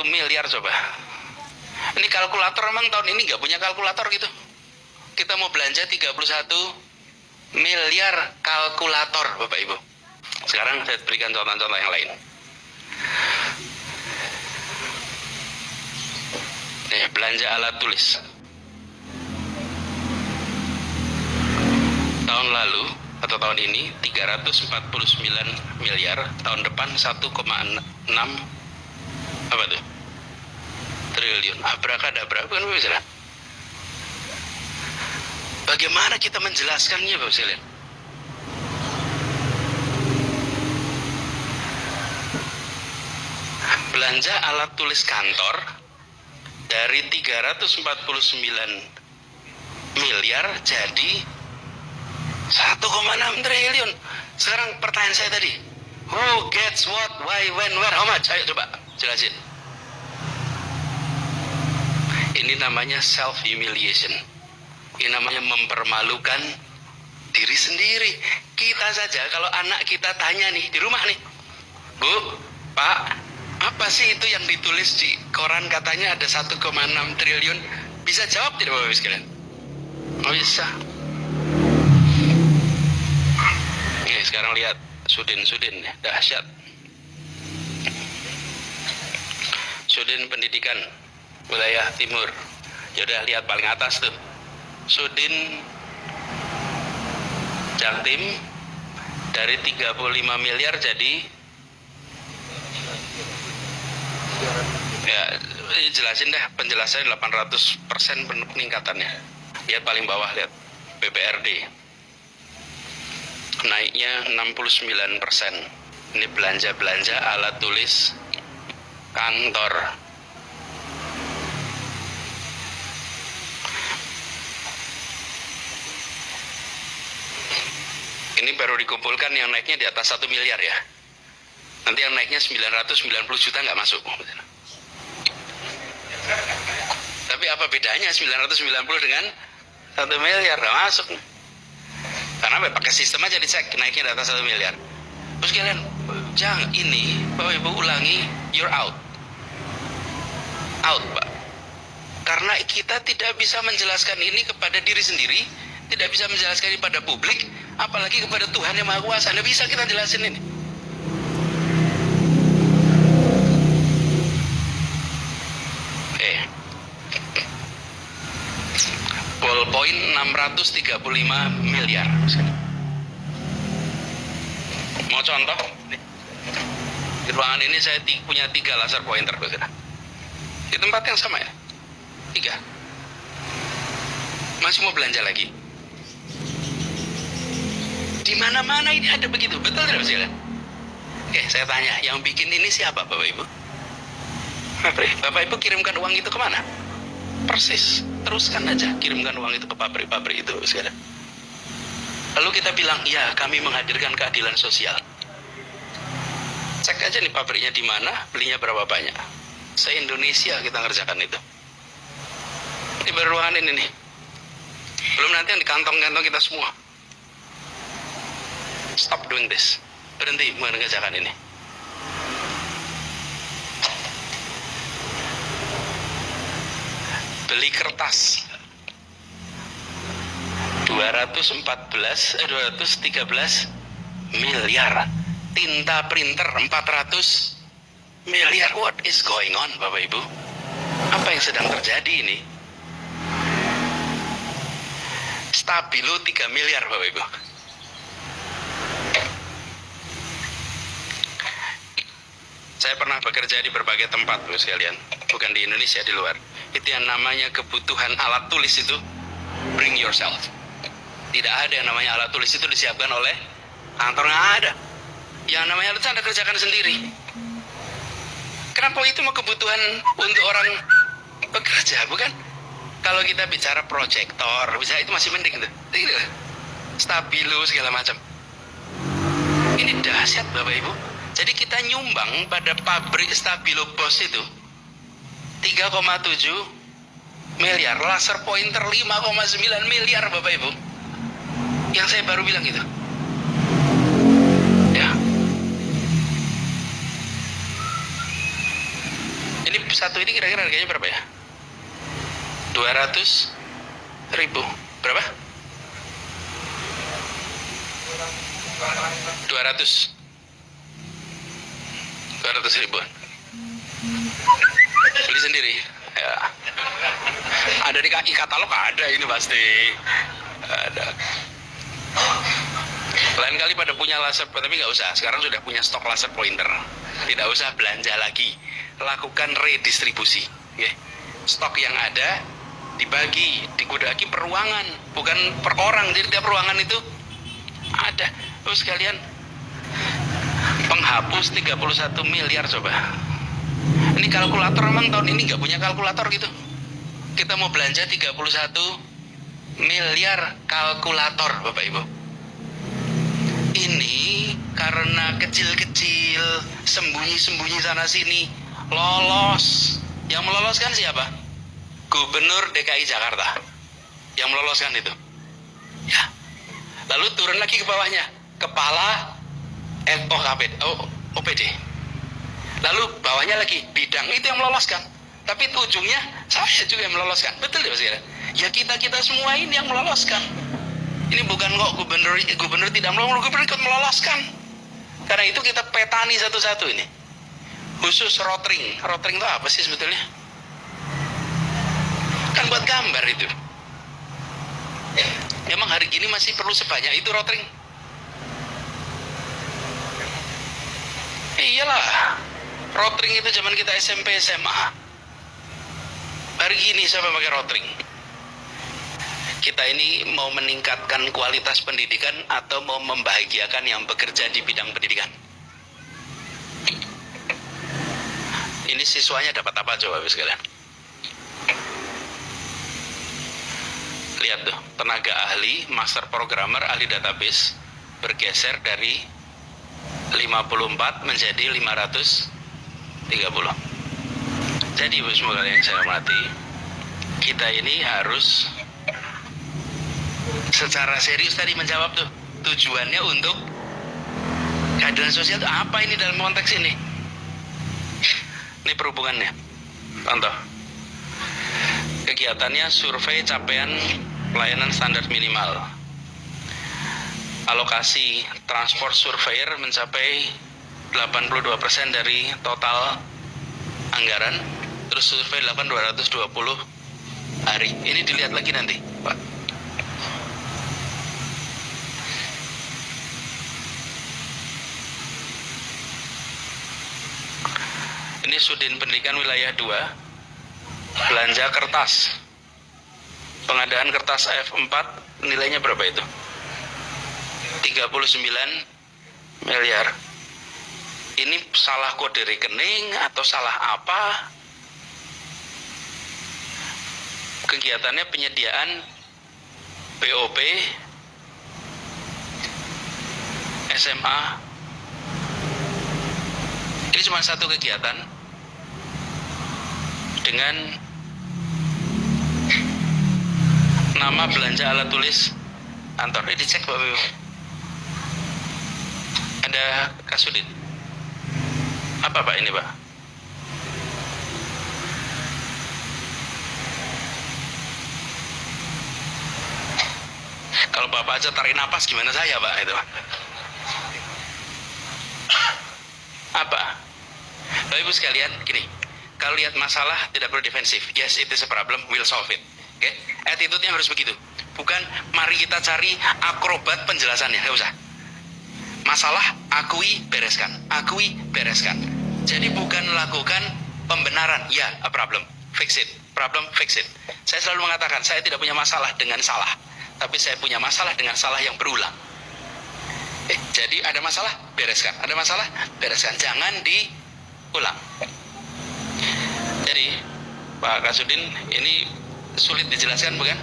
miliar coba. Ini kalkulator emang tahun ini nggak punya kalkulator gitu. Kita mau belanja 31 miliar kalkulator Bapak Ibu. Sekarang saya berikan contoh-contoh yang lain. Belanja alat tulis. Tahun lalu atau tahun ini 349 miliar, tahun depan 1,6 apa tuh? Triliun. Abrakadabra, bukan bisa. Bagaimana kita menjelaskannya Bapak sekalian? Belanja alat tulis kantor dari 349 miliar jadi 1,6 triliun. Sekarang pertanyaan saya tadi, who gets what, why, when, where, how much? Ayo coba jelasin. Ini namanya self humiliation. Ini namanya mempermalukan diri sendiri. Kita saja kalau anak kita tanya nih di rumah nih, Bu, Pak, apa sih itu yang ditulis di koran katanya ada 1,6 triliun? Bisa jawab tidak Bapak Ibu sekalian? Oh bisa. Oke, sekarang lihat Sudin ya, dahsyat. Sudin Pendidikan Wilayah Timur. Yaudah lihat paling atas tuh. Sudin Jaktim dari 35 miliar jadi ya, jelasin deh penjelasannya 800% peningkatannya. Lihat paling bawah, lihat BPRD naiknya 69%. Ini belanja alat tulis kantor. Ini baru dikumpulkan yang naiknya di atas 1 miliar ya. Nanti yang naiknya 990 juta nggak masuk. Tapi apa bedanya 990 dengan 1 miliar? Nggak masuk. Karena pakai sistem aja dicek naiknya di atas 1 miliar. Terus kalian, jangan ini, Bapak Ibu ulangi, you're out. Out, Pak. Karena kita tidak bisa menjelaskan ini kepada diri sendiri, tidak bisa menjelaskan ini pada publik, apalagi kepada Tuhan yang Maha Kuasa. Nggak bisa kita jelasin ini. Ballpoint 635 miliar. Mau contoh? Di ruangan ini saya punya 3 laser pointer. Di tempat yang sama ya? 3. Masih mau belanja lagi? Di mana-mana ini ada begitu, betul tidak Mas? Oke, saya tanya, yang bikin ini siapa Bapak Ibu? Bapak Ibu kirimkan uang itu kemana? Persis, teruskan aja kirimkan uang itu ke pabrik-pabrik itu sekarang. Lalu kita bilang, ya kami menghadirkan keadilan sosial. Cek aja nih pabriknya di mana, belinya berapa banyak. Se-Indonesia kita ngerjakan itu. Ini baru ruangan ini nih. Belum nanti yang di kantong-kantong kita semua. Stop doing this. Berhenti mengerjakan ini. Beli kertas 213 miliar. Tinta printer 400 miliar. What is going on Bapak Ibu? Apa yang sedang terjadi ini? Stabilo 3 miliar Bapak Ibu. Saya pernah bekerja di berbagai tempat Bapak sekalian, bukan di Indonesia, di luar. Itu yang namanya kebutuhan alat tulis itu bring yourself. Tidak ada yang namanya alat tulis itu disiapkan oleh kantor, nggak ada. Yang namanya alat tulis Anda kerjakan sendiri. Kenapa itu mau kebutuhan untuk orang bekerja, bukan? Kalau kita bicara proyektor, bisa itu masih mending tuh. Stabilo segala macam. Ini dahsyat Bapak Ibu. Jadi kita nyumbang pada pabrik Stabilo Bos itu 3,7 miliar, laser pointer 5,9 miliar Bapak Ibu. Yang saya baru bilang itu. Ya. Ini Ini satu ini kira-kira harganya berapa ya? 200.000. Berapa? 200 ribuan. Beli sendiri ya. Ada di katalog, ada ini pasti ada. Lain kali pada punya laser, tapi nggak usah. Sekarang sudah punya stok laser pointer. Tidak usah belanja lagi. Lakukan redistribusi. Ya. Stok yang ada dibagi, digudagi per ruangan, bukan per orang. Jadi tiap ruangan itu ada. Terus kalian penghapus 31 miliar coba. Ini kalkulator memang tahun ini nggak punya kalkulator gitu. Kita mau belanja 31 miliar kalkulator, Bapak Ibu. Ini karena kecil-kecil, sembunyi-sembunyi sana sini, lolos. Yang meloloskan siapa? Gubernur DKI Jakarta. Yang meloloskan itu. Ya. Lalu turun lagi ke bawahnya, kepala OPD. Lalu bawahnya lagi bidang, itu yang meloloskan. Tapi ujungnya saya juga yang meloloskan. Betul ya Mas Kira? Ya kita semua ini yang meloloskan. Ini bukan kok gubernur tidak meloloskan, gubernur ikut meloloskan. Karena itu kita petani satu-satu ini. Khusus rotring. Rotring itu apa sih sebetulnya? Kan buat gambar itu. Emang hari gini masih perlu sebanyak itu rotring? Iyalah. Rotring itu zaman kita SMP SMA. Hari gini siapa pakai rotring? Kita ini mau meningkatkan kualitas pendidikan atau mau membahagiakan yang bekerja di bidang pendidikan? Ini siswanya dapat apa coba sekalian? Lihat tuh, tenaga ahli, master programmer, ahli database bergeser dari 54 menjadi 530. Jadi Ibu semua yang saya hormati, kita ini harus secara serius tadi menjawab tuh tujuannya untuk keadilan sosial itu apa ini dalam konteks ini? Ini perhubungannya. Contoh, kegiatannya survei capaian pelayanan standar minimal. Alokasi transport surveyor mencapai 82% dari total anggaran. Terus survei 220 hari. Ini dilihat lagi nanti, Pak. Ini Sudin Pendidikan Wilayah 2, belanja kertas, pengadaan kertas A4, nilainya berapa itu? 39 miliar. Ini salah kode rekening atau salah apa? Kegiatannya penyediaan BOP SMA. Ini cuma satu kegiatan dengan nama belanja alat tulis kantor. Ini dicek Bapak Ibu. Ada Kasudin. Apa Pak ini Pak? Kalau Bapak aja tarik napas gimana saya Pak itu? Apa? Bapak Ibu sekalian, gini. Kalau lihat masalah tidak perlu defensif. Yes, it is a problem, we'll solve it. Oke? Attitude-nya harus begitu. Bukan mari kita cari akrobat penjelasannya, nggak usah. Masalah akui, bereskan. Akui, bereskan. Jadi bukan lakukan pembenaran. Ya, a problem, fix it. Problem, fix it. Saya selalu mengatakan, saya tidak punya masalah dengan salah. Tapi saya punya masalah dengan salah yang berulang. Jadi ada masalah, bereskan. Ada masalah, bereskan. Jangan diulang. Jadi Pak Kasudin, ini sulit dijelaskan bukan?